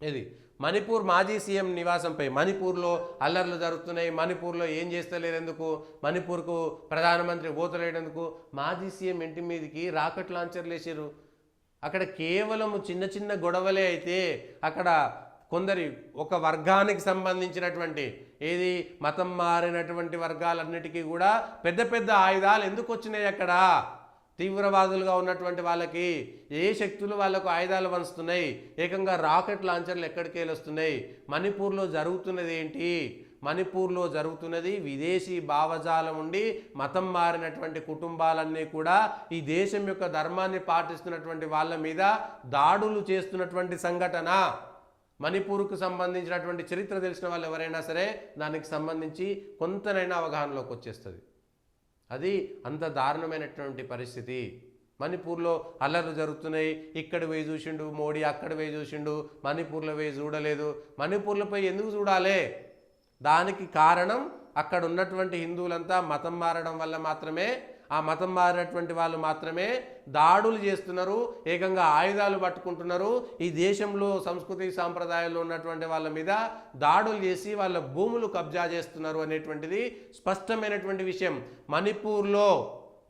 ఇది మణిపూర్ మాజీ సీఎం నివాసంపై మణిపూర్లో అల్లర్లు జరుగుతున్నాయి, మణిపూర్లో ఏం చేస్తలేరు ఎందుకు, మణిపూర్కు ప్రధానమంత్రి పోతలేడెందుకు, మాజీ సీఎం ఇంటి మీదకి రాకెట్ లాంచర్లు వేసారు. అక్కడ కేవలం చిన్న చిన్న గొడవలే అయితే అక్కడ కొందరి ఒక వర్గానికి సంబంధించినటువంటి ఏది మతం మారినటువంటి వర్గాలన్నిటికీ కూడా పెద్ద పెద్ద ఆయుధాలు ఎందుకు వచ్చినాయి అక్కడ, తీవ్రవాదులుగా ఉన్నటువంటి వాళ్ళకి ఏ శక్తులు వాళ్ళకు ఆయుధాలు వంచుతున్నాయి, ఏకంగా రాకెట్ లాంచర్లు ఎక్కడికి వెళ్ళొస్తున్నాయి. మణిపూర్లో జరుగుతున్నది ఏంటి, మణిపూర్లో జరుగుతున్నది విదేశీ భావజాలం ఉండి మతం మారినటువంటి కుటుంబాలన్నీ కూడా ఈ దేశం యొక్క ధర్మాన్ని పాటిస్తున్నటువంటి వాళ్ళ మీద దాడులు చేస్తున్నటువంటి సంఘటన. మణిపూర్కు సంబంధించినటువంటి చరిత్ర తెలిసిన వాళ్ళు ఎవరైనా సరే దానికి సంబంధించి కొంతనైనా అవగాహనలోకి వచ్చేస్తుంది. అది అంత దారుణమైనటువంటి పరిస్థితి. మణిపూర్లో అల్లర్లు జరుగుతున్నాయి, ఇక్కడ వేయి చూసిండు మోడీ, అక్కడ వేయి చూసిండు, మణిపూర్లో వేయి చూడలేదు. మణిపూర్లపై ఎందుకు చూడాలి? దానికి కారణం అక్కడ ఉన్నటువంటి హిందువులంతా మతం మారడం వల్ల మాత్రమే, ఆ మతం మారినటువంటి వాళ్ళు మాత్రమే దాడులు చేస్తున్నారు, ఏకంగా ఆయుధాలు పట్టుకుంటున్నారు, ఈ దేశంలో సంస్కృతి సాంప్రదాయాల్లో ఉన్నటువంటి వాళ్ళ మీద దాడులు చేసి వాళ్ళ భూములు కబ్జా చేస్తున్నారు అనేటువంటిది స్పష్టమైనటువంటి విషయం.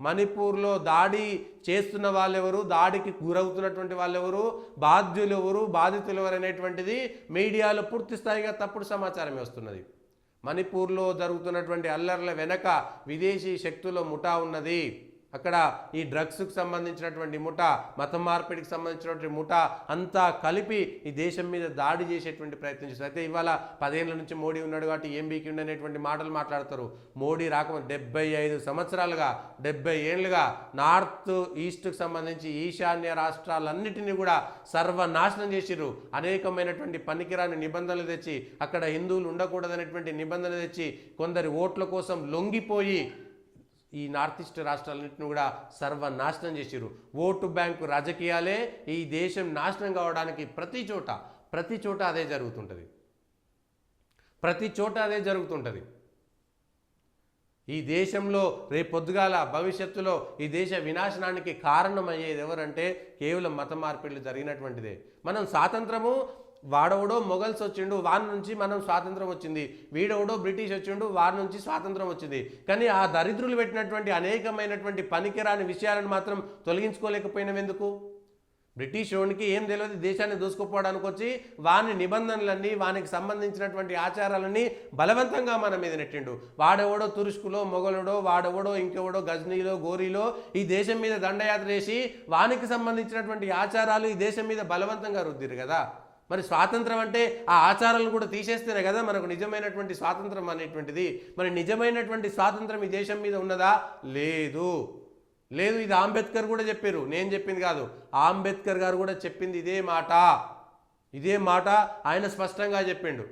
మణిపూర్లో దాడి చేస్తున్న వాళ్ళెవరు, దాడికి గురవుతున్నటువంటి వాళ్ళెవరు, బాధ్యులు ఎవరు, బాధితులు ఎవరు అనేటువంటిది మీడియాలో పూర్తి స్థాయిగా తప్పుడు సమాచారమే వస్తున్నది. మణిపూర్లో జరుగుతున్నటువంటి అల్లర్ల వెనక విదేశీ శక్తుల ముఠా ఉన్నది. అక్కడ ఈ డ్రగ్స్కు సంబంధించినటువంటి ముఠా, మతం మార్పిడికి సంబంధించినటువంటి ముఠా అంతా కలిపి ఈ దేశం మీద దాడి చేసేటువంటి ప్రయత్నం చేస్తారు. అయితే ఇవాళ 10 ఏళ్ళ నుంచి మోడీ ఉన్నాడు కాబట్టి ఏం బీకి ఉండనేటువంటి మాటలు మాట్లాడతారు. మోడీ రాకముందు 75 సంవత్సరాలుగా 70 ఏళ్ళుగా నార్త్ ఈస్ట్కి సంబంధించి ఈశాన్య రాష్ట్రాలన్నిటినీ కూడా సర్వనాశనం చేసిర్రు. అనేకమైనటువంటి పనికిరాని నిబంధనలు తెచ్చి అక్కడ హిందువులు ఉండకూడదనేటువంటి నిబంధనలు తెచ్చి కొందరి ఓట్ల కోసం లొంగిపోయి ఈ నార్త్ ఈస్ట్ రాష్ట్రాలన్నింటిని కూడా సర్వనాశనం చేసిరు. ఓటు బ్యాంకు రాజకీయాలే ఈ దేశం నాశనం కావడానికి ప్రతి చోట అదే జరుగుతుంటుంది. ఈ దేశంలో రేపొద్దుగాల భవిష్యత్తులో ఈ దేశ వినాశనానికి కారణమయ్యేది ఎవరంటే కేవలం మత మార్పిడులు జరిగినటువంటిదే. మనం స్వాతంత్రము, వాడెవడో మొఘల్స్ వచ్చిండు వారి నుంచి మనం స్వాతంత్రం వచ్చింది, వీడెవడో బ్రిటిష్ వచ్చిండు వారి నుంచి స్వాతంత్రం వచ్చింది. కానీ ఆ దరిద్రులు పెట్టినటువంటి అనేకమైనటువంటి పనికిరాని విషయాలను మాత్రం తొలగించుకోలేకపోయినాం ఎందుకు? బ్రిటిష్ వానికి ఏం తెలియదు, దేశాన్ని దూసుకుపోవడానికి వచ్చి వాని నిబంధనలన్నీ, వానికి సంబంధించినటువంటి ఆచారాలన్నీ బలవంతంగా మన మీద నెట్టిండు. వాడెవడో తురుష్కులో మొఘలుడో, వాడెవడో ఇంకెవడో గజ్నీలో గోరీలో ఈ దేశం మీద దండయాత్ర చేసి వానికి సంబంధించినటువంటి ఆచారాలు ఈ దేశం మీద బలవంతంగా రుద్దిరు కదా. మరి స్వాతంత్రం అంటే ఆ ఆచారాలను కూడా తీసేస్తేనే కదా మనకు నిజమైనటువంటి స్వాతంత్రం అనేటువంటిది. మరి నిజమైనటువంటి స్వాతంత్రం ఈ దేశం మీద ఉన్నదా? లేదు. ఇది అంబేద్కర్ కూడా చెప్పారు, నేను చెప్పింది కాదు. అంబేద్కర్ గారు కూడా చెప్పింది ఇదే మాట ఆయన స్పష్టంగా చెప్పిండు.